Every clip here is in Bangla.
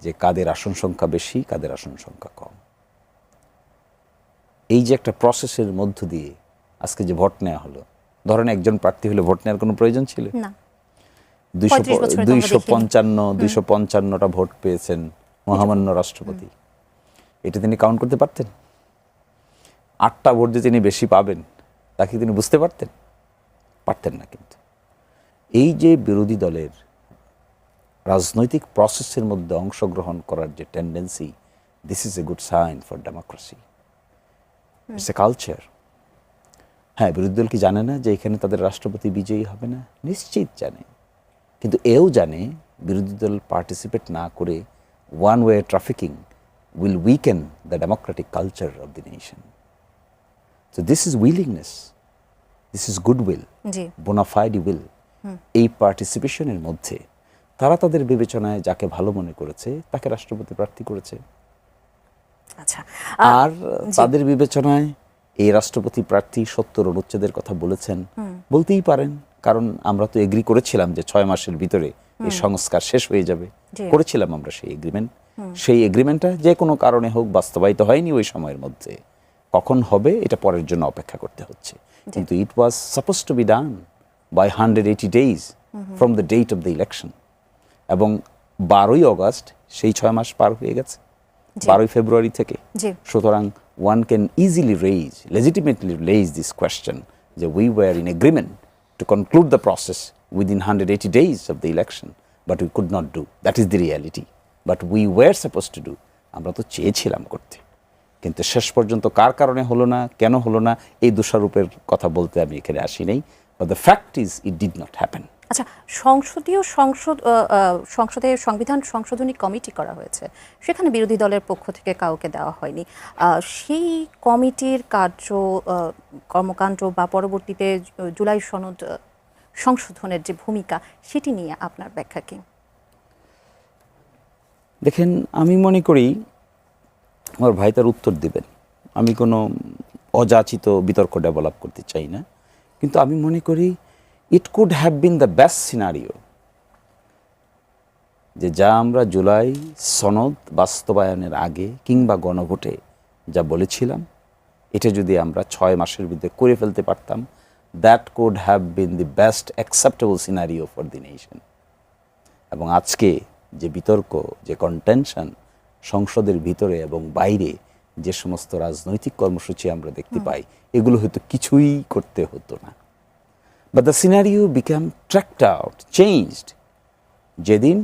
যে কাদের আসন সংখ্যা বেশি, কাদের আসন সংখ্যা কম। এই যে একটা প্রসেসের মধ্য দিয়ে আজকে যে ভোট নেওয়া হলো, ধরেন একজন প্রার্থী হলে ভোট নেওয়ার কোনো প্রয়োজন ছিল না, 255টা ভোট পেয়েছেন মহামান্য রাষ্ট্রপতি। এটা তিনি কাউন্ট করতে পারতেন? 8টা ভোট যে তিনি বেশি পাবেন তাকে তিনি বুঝতে পারতেন? পারতেন না। কিন্তু এই যে বিরোধী দলের রাজনৈতিক প্রসেসের মধ্যে অংশগ্রহণ করার যে tendency, this is a good sign for democracy, it's a culture. হ্যাঁ, বিরোধী দল কি জানে না যে এখানে তাদের রাষ্ট্রপতি বিজয়ী হবে না? নিশ্চিত জানে। কিন্তু এও জানে বিরোধী দল পার্টিসিপেট না করে one way trafficking will weaken the democratic culture of the nation. So this is willingness, this is goodwill, bona fide will. এই পার্টিসিপেশনের মধ্যে তারা তাদের বিবেচনায় যাকে ভালো মনে করেছে তাকে রাষ্ট্রপতি প্রার্থী করেছে। আচ্ছা, আর তাদের বিবেচনায় এই রাষ্ট্রপতি প্রার্থী 70 অনুচ্ছেদের কথা বলেছেন, বলতেই পারেন, কারণ আমরা তো এগ্রি করেছিলাম যে 6 মাসের ভিতরে এই সংস্কার শেষ হয়ে যাবে। করেছিলাম আমরা সেই এগ্রিমেন্ট। সেই এগ্রিমেন্টটা যে কোনো কারণে হোক বাস্তবায়িত হয়নি ওই সময়ের মধ্যে। কখন হবে এটা পরের জন্য অপেক্ষা করতে হচ্ছে। কিন্তু it was suppose to be done by 180 days from the date of the election. এবং 12ই অগস্ট সেই 6 মাস পার হয়ে গেছে, 12ই ফেব্রুয়ারি থেকে। সুতরাং one can easily legitimately raise this question that we were in agreement to conclude the process within 180 days of the election, but we could not do. That is the reality. But we were supposed to do. আমরা তো চেয়েছিলাম করতে, কিন্তু শেষ পর্যন্ত কার কারণে হলো না, কেন হলো না, এই দোষারোপের কথা বলতে আমি এখানে আসি নাই। But the fact is it did not happen. আচ্ছা, সংসদে সংবিধান সংশোধনী কমিটি করা হয়েছে, সেখানে বিরোধী দলের পক্ষ থেকে কাউকে দেওয়া হয়নি। সেই কমিটির কর্মকাণ্ড বা পরবর্তীতে জুলাই সনদ সংশোধনের যে ভূমিকা, সেটি নিয়ে আপনার ব্যাখ্যা কি? দেখেন, আমি মনে করি আমার ভাই তার উত্তর দেবেন, আমি কোনো অযাচিত বিতর্ক ডেভেলপ করতে চাই না, কিন্তু আমি মনে করি it could have been the best scenario যে যা আমরা জুলাই সনদ বাস্তবায়নের আগে কিংবা গণভোটে যা বলেছিলাম, এটা যদি আমরা 6 মাসের ভিতরে করে ফেলতে পারতাম, that could have been the best acceptable scenario for the nation. এবং আজকে যে বিতর্ক, যে কন্টেনশন সংসদের ভিতরে এবং বাইরে, যে সমস্ত রাজনৈতিক কর্মসূচি আমরা দেখতে পাই, এগুলো হয়তো কিছুই করতে হতো না। But the scenario became tracked out, changed. যেদিন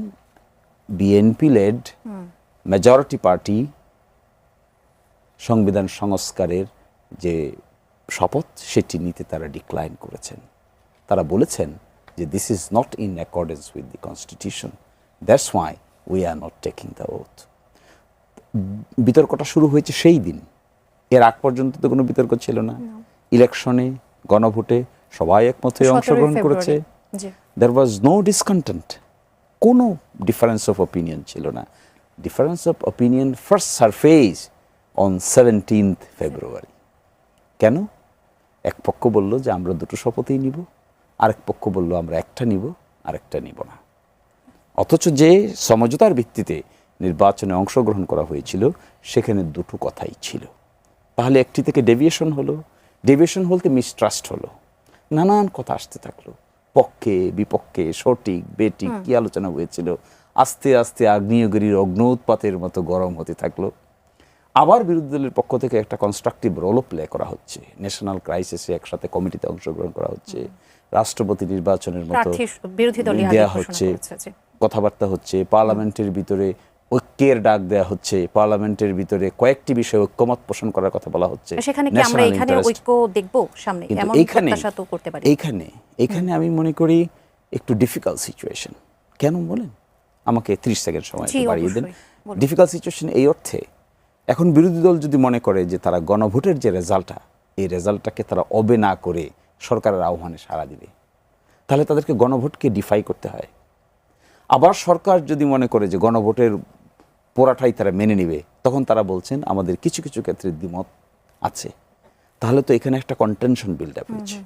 বিএনপি led majority party সংবিধান সংস্কারের যে শপথ সেটি নিতে তারা ডিক্লাইন করেছেন। তারা বলেছেন যে this is not in accordance with the constitution. That's why we are not taking the oath. বিতর্কটা শুরু হয়েছে সেই দিন। এর আগ পর্যন্ত তো কোনো বিতর্ক ছিল না। ইলেকশনে, গণভোটে সবাই একমত হয়ে অংশগ্রহণ করেছে। There was no discontent, কোনো ডিফারেন্স অফ অপিনিয়ন ছিল না। Difference of opinion first surface on 17th ফেব্রুয়ারি। কেন? এক পক্ষ বলল যে আমরা দুটো শপথই নিব, আরেক পক্ষ বলল আমরা একটা নিব, আরেকটা নিব না। অথচ যে সমঝোতার ভিত্তিতে নির্বাচনে অংশগ্রহণ করা হয়েছিল সেখানে দুটো কথাই ছিল। তাহলে একটি থেকে ডেভিয়েশন হলো, ডেভিয়েশন বলতে মিসট্রাস্ট হলো, নানান কথা আসতে থাকলো, পক্ষে বিপক্ষে, সঠিক বেঠিক কি আলোচনা হয়েছিল, আস্তে আস্তে আগ্নেয়গিরির অগ্ন্যুৎপাতের মতো গরম হতে থাকলো। আবার বিরোধী দলের পক্ষ থেকে একটা কনস্ট্রাকটিভ রোলও প্লে করা হচ্ছে, ন্যাশনাল ক্রাইসিসে একসাথে কমিটিতে অংশগ্রহণ করা হচ্ছে, রাষ্ট্রপতি নির্বাচনের মতো দেওয়া হচ্ছে, কথাবার্তা হচ্ছে, পার্লামেন্টের ভিতরে ঐক্যের ডাক দেওয়া হচ্ছে, পার্লামেন্টের ভিতরে কয়েকটি বিষয়ে ঐক্যমত পোষণ করার কথা বলা হচ্ছে। এইখানে আমি মনে করি একটু ডিফিকাল্ট সিচুয়েশন। কেন বলেন? আমাকে 30 সেকেন্ড সময় বাড়িয়ে দেন। ডিফিকাল্ট সিচুয়েশন এই অর্থে, এখন বিরোধী দল যদি মনে করে যে তারা গণভোটের যে রেজাল্টটা, এই রেজাল্টটাকে তারা অবে না করে সরকারের আহ্বানে সাড়া দিবে, তাহলে তাদেরকে গণভোটকে ডিফাই করতে হয়। আবার সরকার যদি মনে করে যে গণভোটের পোড়াটাই তারা মেনে নেবে, তখন তারা বলছেন আমাদের কিছু কিছু ক্ষেত্রে দ্বিমত আছে। তাহলে তো এখানে একটা কন্টেনশন বিল্ড আপ হয়েছে।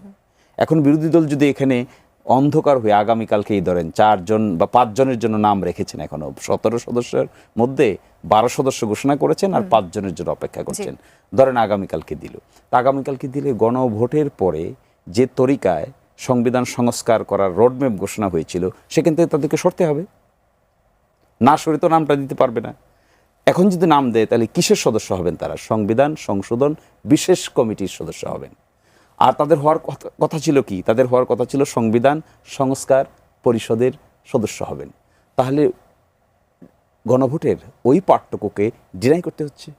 এখন বিরোধী দল যদি এখানে অন্ধকার হয়ে আগামীকালকেই ধরেন 4 জন বা 5 জনের জন্য নাম রেখেছেন, এখনো 17 সদস্যের মধ্যে 12 সদস্য ঘোষণা করেছেন আর 5 জনের জন্য অপেক্ষা করছেন, ধরেন আগামীকালকে দিল। তা আগামীকালকে দিলে গণভোটের পরে যে তরিকায় সংবিধান সংস্কার করার রোডম্যাপ ঘোষণা হয়েছিল সেখান থেকে তাদেরকে সরতে হবে, না সরে তো নামটা দিতে পারবে না। এখন যদি নাম দেয় তাহলে কিসের সদস্য হবেন তারা? সংবিধান সংশোধন বিশেষ কমিটির সদস্য হবেন। আর তাদের হওয়ার কথা ছিল কি? তাদের হওয়ার কথা ছিল সংবিধান সংস্কার পরিষদের সদস্য হবেন। তাহলে গণভোটের ওই পার্টটুকুকে ডিনাই করতে হচ্ছে।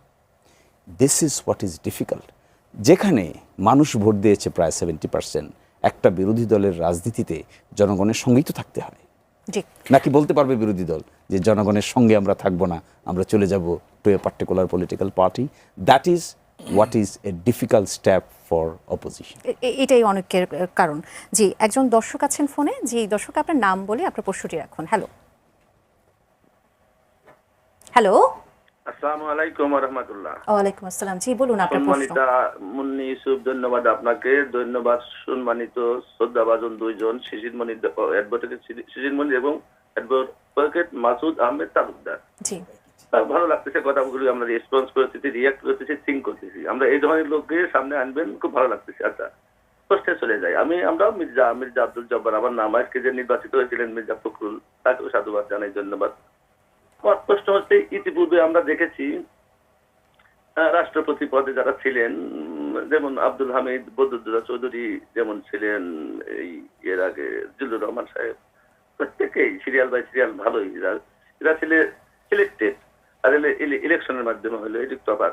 This is what is difficult. যেখানে মানুষ ভোট দিয়েছে প্রায় 70%, একটা বিরোধী দলের রাজনীতিতে জনগণের সঙ্গেই তো থাকতে হয়। নাকি বলতে পারবে বিরোধী দল যে জনগণের সঙ্গে আমরা থাকবো না, আমরা চলে যাব to a particular political party? That is what is a difficult step for opposition. এটাই অনেকের কারণ। জি, একজন দর্শক আছেন ফোনে। জি দর্শক, আপনার নাম বলে আপনার প্রশ্নটি রাখুন। হ্যালো হ্যালো, আসসালামু আলাইকুম ওয়া রাহমাতুল্লাহ। ওয়ালাইকুম আসসালাম। জি বলুন আপনার প্রশ্ন। সম্মানিত মুন্নি ইউসুফ, ধন্যবাদ আপনাকে। ধন্যবাদ সম্মানিত শ্রদ্ধাভাজন দুইজন, শিশিরমণি অ্যাডভোকেট শিশিরমণি এবং অ্যাডভোকেট মাসুদ আহমেদ তালুকদার। জি, ভালো লাগতেছে কথাগুলো, আমরা রেসপন্স করতেছি, রিয়াক্ট করতেছি, থিঙ্ক করতেছি। আমরা এই ধরনের লোককে সামনে আনবেন, খুব ভালো লাগতেছে। আচ্ছা, প্রশ্নে চলে যাই। আমরাও মির্জা আব্দুল জব্বার, আমার নাম, আজকে যে নির্বাচিত হয়েছিলেন মির্জা ফখরুল, তাকেও সাধুবাদ জানাই, ধন্যবাদ। আমার প্রশ্ন হচ্ছে, ইতিপূর্বে আমরা দেখেছি রাষ্ট্রপতি পদে যারা ছিলেন, যেমন আব্দুল হামিদ বদরুদ্দোজা চৌধুরী যেমন ছিলেন, এই এর আগে জিল্লুর রহমান সাহেব, প্রত্যেকেই সিরিয়াল বাই সিরিয়াল ভালোই এরা সিলেক্টেড, আর ইলেকশনের মাধ্যমে হলো, এটি তো আবার।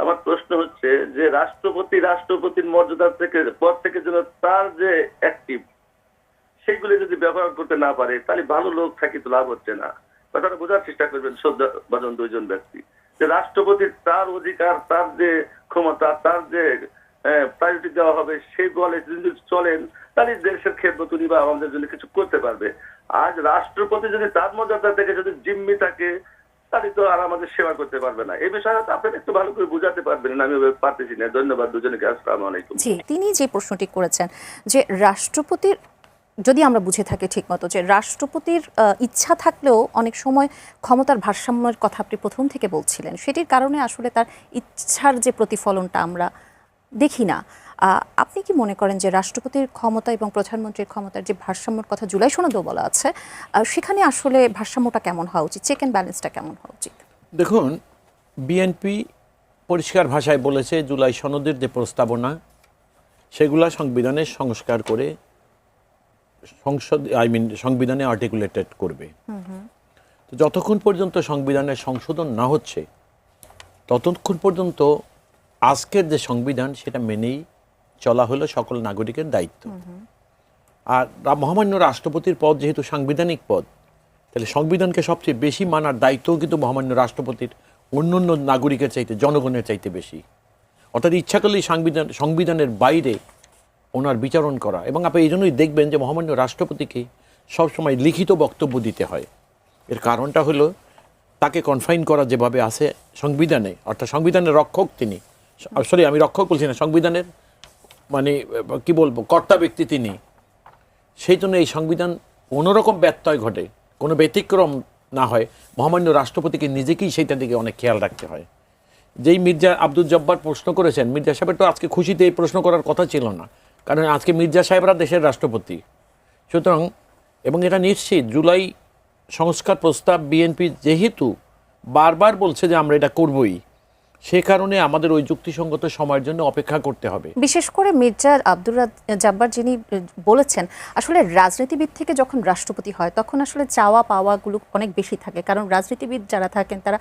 আমার প্রশ্ন হচ্ছে যে রাষ্ট্রপতির মর্যাদা থেকে পদ থেকে যেন তার যে অ্যাক্টিভ সেইগুলো যদি ব্যবহার করতে না পারে, তাহলে ভালো লোক থাকি তো লাভ হচ্ছে না। কথাটা বোঝার চেষ্টা করবেন শ্রদ্ধাভাজন দুইজন ব্যক্তি, যে রাষ্ট্রপতির তার অধিকার, তার যে ক্ষমতা, তার যে প্রায়োরিটি দেওয়া হবে, সেই বলে যদি চলেন তাহলে দেশের খেদমত উনি বা আমাদের জন্য কিছু করতে পারবে। আজ রাষ্ট্রপতি যদি তার মর্যাদা থেকে যদি জিম্মি থাকে, তাহলে তো আর আমাদের সেবা করতে পারবে না। এই বিষয়ে আপনারা একটু ভালো করে বুঝাতে পারবেন না, আমি পারতেছি না। ধন্যবাদ দুজনকে। আসসালামু আলাইকুম। জি, তিনি যে প্রশ্নটি করেছেন যে রাষ্ট্রপতির, যদি আমরা বুঝে থাকি ঠিকমতো, যে রাষ্ট্রপতির ইচ্ছা থাকলেও অনেক সময় ক্ষমতার ভারসাম্যের কথা আপনি প্রথম থেকে বলছিলেন, সেটির কারণে আসলে তার ইচ্ছার যে প্রতিফলনটা আমরা দেখি না। আপনি কি মনে করেন যে রাষ্ট্রপতির ক্ষমতা এবং প্রধানমন্ত্রীর ক্ষমতার যে ভারসাম্যের কথা জুলাই সনদেও বলা আছে, সেখানে আসলে ভারসাম্যটা কেমন হওয়া উচিত, চেক অ্যান্ড ব্যালেন্সটা কেমন হওয়া উচিত? দেখুন, বিএনপি পরিষ্কার ভাষায় বলেছে জুলাই সনদের যে প্রস্তাবনা সেগুলা সংবিধানে সংস্কার করে সংবিধানে আর্টিকুলেটেড করবে। তো যতক্ষণ পর্যন্ত সংবিধানের সংশোধন না হচ্ছে ততক্ষণ পর্যন্ত আজকের যে সংবিধান সেটা মেনেই চলা হলো সকল নাগরিকের দায়িত্ব। আর মহামান্য রাষ্ট্রপতির পদ যেহেতু সাংবিধানিক পদ, তাহলে সংবিধানকে সবচেয়ে বেশি মানার দায়িত্বও কিন্তু মহামান্য রাষ্ট্রপতির অন্যান্য নাগরিকের চাইতে, জনগণের চাইতে বেশি। অর্থাৎ ইচ্ছা করলেই সংবিধানের বাইরে ওনার বিচারণ করা। এবং আপনি এই জন্যই দেখবেন যে মহামান্য রাষ্ট্রপতিকে সবসময় লিখিত বক্তব্য দিতে হয়। এর কারণটা হলো তাকে কনফাইন করা যেভাবে আছে সংবিধানে, অর্থাৎ সংবিধানের রক্ষক তিনি, আমি রক্ষক বলছি না, সংবিধানের মানে কি বলবো, কর্তা ব্যক্তি তিনি। সেই জন্য এই সংবিধান কোনোরকম ব্যত্যয় ঘটে, কোনো ব্যতিক্রম না হয়, মহামান্য রাষ্ট্রপতিকে নিজেকেই সেইটার দিকে অনেক খেয়াল রাখতে হয়। যেই মির্জা আব্দুল জব্বার প্রশ্ন করেছেন, মির্জা সাহেবের তো আজকে খুশিতে এই প্রশ্ন করার কথা ছিল না, কারণ আজকে মির্জা সাহেবরা দেশের রাষ্ট্রপতি। সুতরাং, এবং এটা নিশ্চিত জুলাই সংস্কার প্রস্তাব বিএনপি যেহেতু বারবার বলছে যে আমরা এটা করবই, সে কারণে আমাদের ওই যুক্তিসঙ্গত সময়ের জন্য অপেক্ষা করতে হবে। বিশেষ করে মির্জা আব্দুল জব্বার যিনি বলেছেন, আসলে রাজনীতিবিদ থেকে যখন রাষ্ট্রপতি হয় তখন আসলে চাওয়া পাওয়াগুলো অনেক বেশি থাকে, কারণ রাজনীতিবিদ যারা থাকেন তারা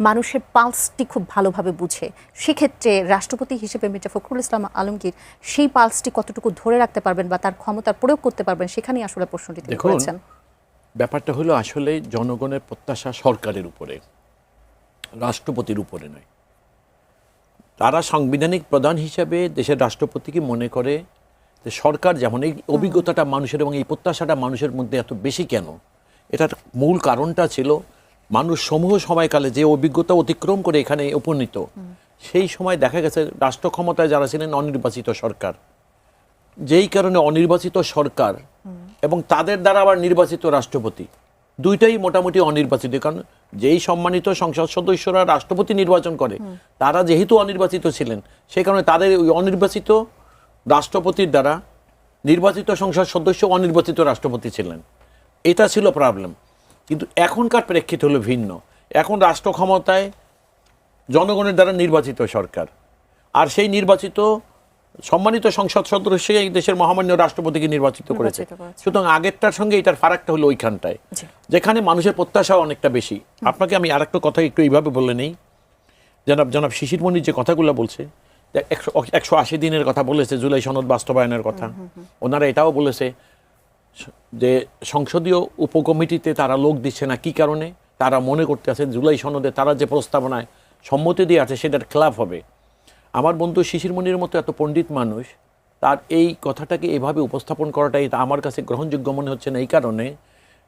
মানুষের পালসটি খুব ভালোভাবে বুঝে। সেক্ষেত্রে রাষ্ট্রপতি হিসেবে মির্জা ফখরুল ইসলাম আলমগীর সেই পালসটি কতটুকু ধরে রাখতে পারবেন বা তার ক্ষমতার প্রয়োগ করতে পারবেন, সেখানেই আসলে প্রশ্নটি তিনি করেছেন। ব্যাপারটা হলো আসলে জনগণের প্রত্যাশা সরকারের উপরে, রাষ্ট্রপতির উপরে নয়। তারা সাংবিধানিক প্রধান হিসেবে দেশের রাষ্ট্রপতিকে মনে করে যে সরকার যেমন, এই অভিজ্ঞতাটা মানুষের এবং এই প্রত্যাশাটা মানুষের মধ্যে এত বেশি কেন, এটার মূল কারণটা ছিল মানুষ সমূহ সময়কালে যে অভিজ্ঞতা অতিক্রম করে এখানে উপনীত, সেই সময় দেখা গেছে রাষ্ট্র ক্ষমতায় যারা ছিলেন অনির্বাচিত সরকার, যেই কারণে অনির্বাচিত সরকার এবং তাদের দ্বারা আবার নির্বাচিত রাষ্ট্রপতি, দুইটাই মোটামুটি অনির্বাচিত। কারণ যেই সম্মানিত সংসদ সদস্যরা রাষ্ট্রপতি নির্বাচন করে তারা যেহেতু অনির্বাচিত ছিলেন, সেই কারণে তাদের ওই অনির্বাচিত রাষ্ট্রপতির দ্বারা নির্বাচিত সংসদ সদস্য অনির্বাচিত রাষ্ট্রপতি ছিলেন। এটা ছিল প্রবলেম। কিন্তু এখনকার প্রেক্ষিত হলো ভিন্ন। এখন রাষ্ট্র ক্ষমতায় জনগণের দ্বারা নির্বাচিত সরকার, আর সেই নির্বাচিত সম্মানিত সংসদ সদস্য এই দেশের মহামান্য রাষ্ট্রপতিকে নির্বাচিত করেছে। সুতরাং আগেরটার সঙ্গে এটার ফারাকটা হলো ওইখানটায়, যেখানে মানুষের প্রত্যাশা অনেকটা বেশি। আপনাকে আমি আরেকটা কথা একটু এইভাবে বলে নেই, জনাব শিশির মনির যে কথাগুলো বলছে, 180 দিনের কথা বলেছে, জুলাই সনদ বাস্তবায়নের কথা। ওনারা এটাও বলেছে যে সংসদীয় উপকমিটিতে তারা লোক দিচ্ছে না, কি কারণে? তারা মনে করতে আছে জুলাই সনদে তারা যে প্রস্তাবনায় সম্মতি দিয়ে আছে সেটার খেলাফ হবে। আমার বন্ধু শিশির মনির মতো এত পণ্ডিত মানুষ, তার এই কথাটাকে এভাবে উপস্থাপন করাটাই আমার কাছে গ্রহণযোগ্য মনে হচ্ছে না, এই কারণে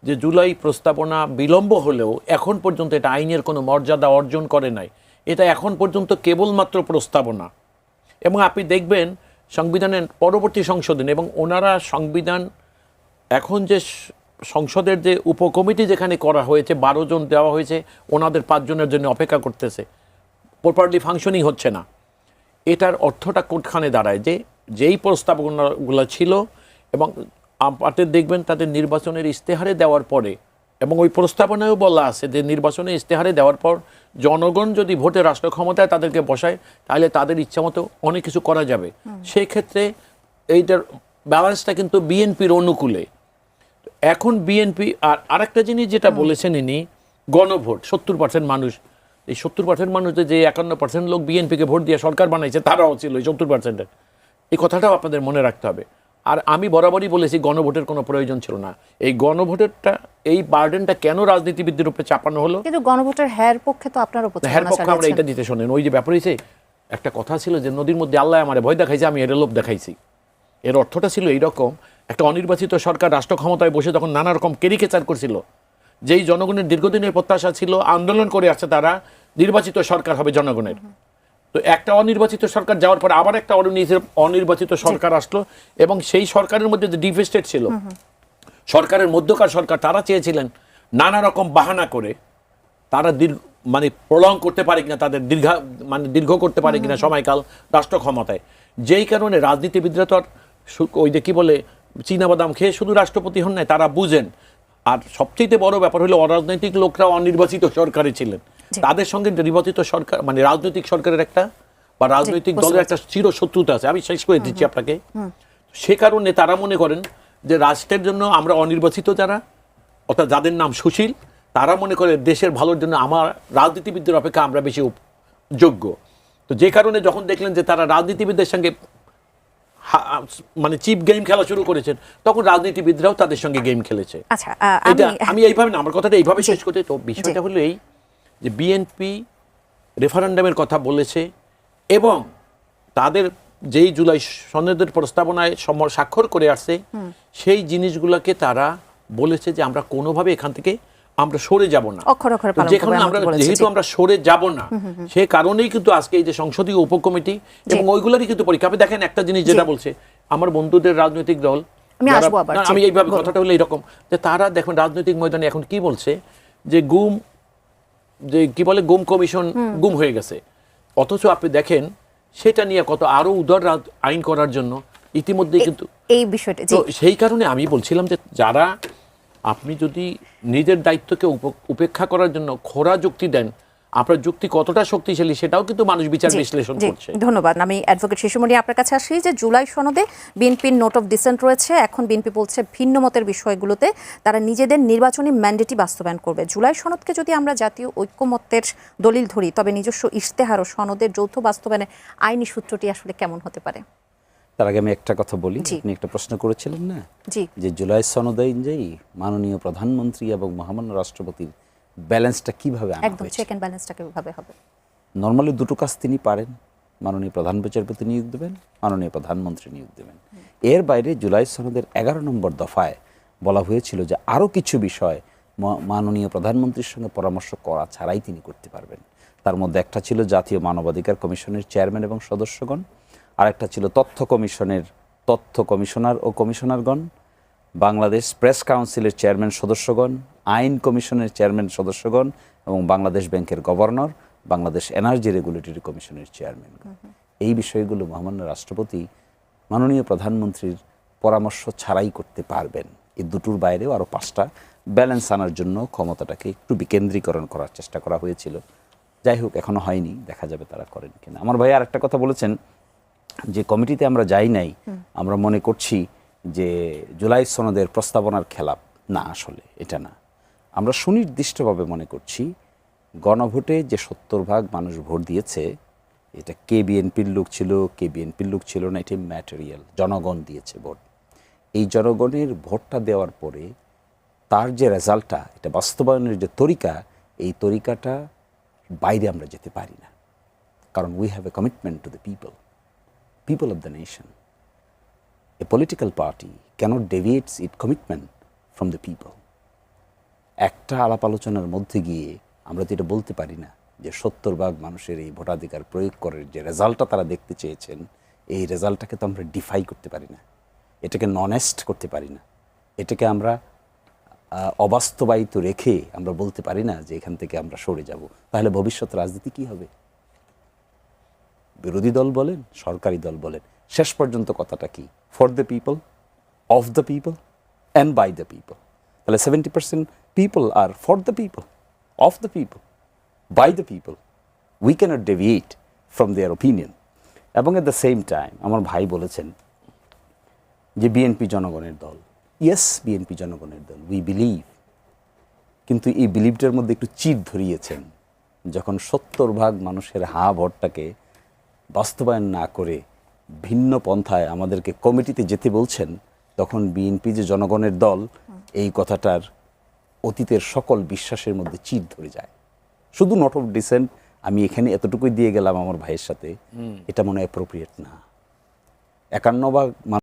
যে জুলাই প্রস্তাবনা বিলম্ব হলেও এখন পর্যন্ত এটা আইনের কোনো মর্যাদা অর্জন করে নাই। এটা এখন পর্যন্ত কেবলমাত্র প্রস্তাবনা। এবং আপনি দেখবেন সংবিধানের পরবর্তী সংশোধন, এবং ওনারা সংবিধান এখন যে সংসদের যে উপকমিটি যেখানে করা হয়েছে, 12 জন দেওয়া হয়েছে, ওনাদের 5 জনের জন্য অপেক্ষা করতেছে, প্রপারলি ফাংশনিং হচ্ছে না। এটার অর্থটা কোনখানে দাঁড়ায়? যে যেই প্রস্তাবনাগুলো ছিল, এবং আপনাদের দেখবেন তাদের নির্বাচনের ইশতেহারে দেওয়ার পরে, এবং ওই প্রস্তাবনায়ও বলা আছে যে নির্বাচনের ইশতেহারে দেওয়ার পর জনগণ যদি ভোটে রাষ্ট্র ক্ষমতায় তাদেরকে বসায়, তাহলে তাদের ইচ্ছা মতো অনেক কিছু করা যাবে। সেই ক্ষেত্রে এইটার ব্যালেন্সটা কিন্তু বিএনপির অনুকূলে। এখন বিএনপি আর আরেকটা জিনিস যেটা বলেছেন ইনি, গণভোট 70% মানুষ, এই 70% মানুষদের যে 51% লোক বিএনপিকে ভোট দিয়ে সরকার বানাইছে, তারাও ছিল এই 70%-এর। এই কথাটাও আপনাদের মনে রাখতে হবে। আর আমি বরাবরই বলেছি গণভোটের কোনো প্রয়োজন ছিল না। এই গণভোটেরটা, এই বার্ডেনটা কেন রাজনীতিবিদদের উপরে চাপানো হলো? কিন্তু গণভোটের হ্যার পক্ষে তো আপনার উপর হ্যার পক্ষে আমরা এটা দিতে শোনেন। ওই যে ব্যাপার হয়েছে, একটা কথা ছিল যে নদীর মধ্যে আল্লাহ আমারে ভয় দেখাইছে, আমি এর লোভ দেখাইছি। এর অর্থটা ছিল এইরকম, একটা অনির্বাচিত সরকার রাষ্ট্র ক্ষমতায় বসে তখন নানা রকম কেরিকেচার করছিল, যেই জনগণের দীর্ঘদিনের প্রত্যাশা ছিল, আন্দোলন করে আসছে তারা, নির্বাচিত সরকার হবে জনগণের। তো একটা অনির্বাচিত সরকার যাওয়ার পর আবার একটা অনির্বাচিত সরকার আসলো, এবং সেই সরকারের মধ্যে যে ডিফ স্টেট ছিল, সরকারের মধ্যকার সরকার, তারা চেয়েছিলেন নানা রকম বাহানা করে তারা মানে প্রলং করতে পারে কিনা, তাদের দীর্ঘ করতে পারে কিনা সময়কাল রাষ্ট্র ক্ষমতায়। যেই কারণে রাজনীতিবিদরা তো আর ওই যে কি বলে চীনাবাদাম খেয়ে শুধু রাষ্ট্রপতি হন নাই, তারা বুঝেন। আর সবচেয়ে বড় ব্যাপার হলো অরাজনৈতিক লোকরা অনির্বাচিত সরকারে ছিলেন, তাদের সঙ্গে নির্বাচিত সরকার মানে রাজনৈতিক সরকারের একটা বা রাজনৈতিক দলের একটা চির শত্রুতা আছে। আমি শেষ করে দিচ্ছি আপনাকে। সে কারণে তারা মনে করেন যে রাষ্ট্রের জন্য আমরা অনির্বাচিত যারা, অর্থাৎ যাদের নাম সুশীল, তারা মনে করে দেশের ভালোর জন্য আমার রাজনীতিবিদদের অপেক্ষা আমরা বেশি যোগ্য। তো যে কারণে যখন দেখলেন যে তারা রাজনীতিবিদদের সঙ্গে মানে চিপ গেম খেলা শুরু করেছেন, তখন রাজনীতিবিদরাও তাদের সঙ্গে গেম খেলেছে। আচ্ছা, আমি এইভাবে না, আমার কথাটা এইভাবে শেষ করতে। তো বিষয়টা হলো এই যে বিএনপি রেফারেন্ডামের কথা বলেছে, এবং তাদের যেই জুলাই সনদের প্রস্তাবনায় স্বাক্ষর করে আসছে, সেই জিনিসগুলোকে তারা বলেছে যে আমরা কোনোভাবে এখান থেকে আমরা সরে যাব না। যেখানে আমরা যেহেতু আমরা সরে যাব না, সে কারণেই কিন্তু আজকে এই যে সংসদীয় উপকমিটি এবং ওইগুলোরই কিন্তু পরীক্ষা। আপনি দেখেন একটা জিনিস যেটা বলছে আমার বন্ধুদের রাজনৈতিক দল, আমি এইভাবে কথাটা হলো এইরকম যে তারা দেখুন রাজনৈতিক ময়দানে এখন কি বলছে যে কি বলে গুম কমিশন গুম হয়ে গেছে। অথচ আপনি দেখেন সেটা নিয়ে কত আরো উদার আইন করার জন্য ইতিমধ্যে কিন্তু এই বিষয়টা, সেই কারণে আমি বলছিলাম যে যারা আপনি যদি নিজের দায়িত্বকে উপেক্ষা করার জন্য খোরা যুক্তি দেন, আপনার যুক্তি কতটা শক্তিশালী সেটাও কিন্তু মানুষ বিচার বিশ্লেষণ করছে। ধন্যবাদ। আমি অ্যাডভোকেট শিশুমণি আপনার কাছে আসি যে জুলাই সনদে বিএনপির নোট অফ ডিসেন্ট রয়েছে। এখন বিএনপি বলছে ভিন্ন মতের বিষয়গুলোতে তারা নিজেদের নির্বাচনী ম্যান্ডেটই বাস্তবায়ন করবে। জুলাই সনদকে যদি আমরা জাতীয় ঐক্যমত্যের দলিল ধরি, তবে নিজস্ব ইশতেহার ও সনদের যৌথ বাস্তবায়নের আইনি সূত্রটি আসলে কেমন হতে পারে? তার আগে আমি একটা কথা বলি। আপনি একটা প্রশ্ন করেছিলেন না যে জুলাই সনদ অনুযায়ী মাননীয় প্রধানমন্ত্রী এবং মহামান্য রাষ্ট্রপতির ব্যালেন্সটা কিভাবে আনা একদম চেক এন্ড ব্যালেন্সটা কিভাবে হবে? নরমালি দুটো কাজ তিনি পারেন, মাননীয় প্রধান বিচারপতি নিয়োগ দেবেন, মাননীয় প্রধানমন্ত্রী নিয়োগ দেবেন। এর বাইরে জুলাই সনদের 11 নম্বর দফায় বলা হয়েছিল যে আরও কিছু বিষয় মাননীয় প্রধানমন্ত্রীর সঙ্গে পরামর্শ করা ছাড়াই তিনি করতে পারবেন। তার মধ্যে একটা ছিল জাতীয় মানবাধিকার কমিশনের চেয়ারম্যান এবং সদস্যগণ, আরেকটা ছিল তথ্য কমিশনার ও কমিশনারগণ, বাংলাদেশ প্রেস কাউন্সিলের চেয়ারম্যান সদস্যগণ, আইন কমিশনের চেয়ারম্যান সদস্যগণ এবং বাংলাদেশ ব্যাংকের গভর্নর, বাংলাদেশ এনার্জি রেগুলেটরি কমিশনের চেয়ারম্যান। এই বিষয়গুলো মহামান্য রাষ্ট্রপতি মাননীয় প্রধানমন্ত্রীর পরামর্শ ছাড়াই করতে পারবেন। এই দুটোর বাইরেও আরও 5টা ব্যালেন্স আনার জন্য ক্ষমতাটাকে একটু বিকেন্দ্রীকরণ করার চেষ্টা করা হয়েছিল। যাই হোক, এখনো হয়নি, দেখা যাবে তারা করেন কিনা। আমার ভাই আরেকটা কথা বলেছেন যে কমিটিতে আমরা যাই নাই, আমরা মনে করছি যে জুলাই সনদের প্রস্তাবনার খেলাপ। না, আসলে এটা না। আমরা সুনির্দিষ্টভাবে মনে করছি গণভোটে যে 70% মানুষ ভোট দিয়েছে, এটা কে বিএনপির লোক ছিল, কে বিএনপির লোক ছিল না, এটা ম্যাটেরিয়াল। জনগণ দিয়েছে ভোট। এই জনগণের ভোটটা দেওয়ার পরে তার যে রেজাল্টটা, এটা বাস্তবায়নের যে তরিকা, এই তরিকাটা বাইরে আমরা যেতে পারি না। কারণ we have a commitment to the people of the nation. A political party cannot deviate its commitment from the people. একটা আলাপ আলোচনার মধ্যে গিয়ে আমরা তো এটা বলতে পারি না যে 70% মানুষের এই ভোটাধিকার প্রয়োগ করার যে রেজাল্টটা তারা দেখতে চেয়েছেন, এই রেজাল্টটাকে তো আমরা ডিফাই করতে পারি না, এটাকে ননেস্ট করতে পারি না, এটাকে আমরা অবাস্তবায়িত রেখে আমরা বলতে পারি না যে এখান থেকে আমরা সরে যাব। তাহলে ভবিষ্যৎ রাজনীতি কি হবে? বিরোধী দল বলেন, সরকারি দল বলেন, শেষ পর্যন্ত কথাটা কি? For the people, of the people and by the people. তাহলে 70% people are for the people, of the people, by the people. We can't deviate from their opinion. এবং এট দ্য সেম টাইম আমার ভাই বলেছেন যে বিএনপি জনগণের দল। ইয়েস, বিএনপি জনগণের দল, উই বিলিভ। কিন্তু এই বিলিভটার মধ্যে একটু চির ধরিয়েছেন যখন 70% মানুষের হা ভোটটাকে বাস্তবায়ন না করে ভিন্ন পন্থায় আমাদেরকে কমিটিতে যেতে বলছেন, তখন বিএনপি যে জনগণের দল, এই কথাটার অতীতের সকল বিশ্বাসের মধ্যে চির ধরে যায়। শুধু নোট অফ ডিসেন্ট আমি এখানে এতটুকুই দিয়ে গেলাম আমার ভাইয়ের সাথে, এটা মনে হয় অ্যাপ্রোপ্রিয়েট না। 51%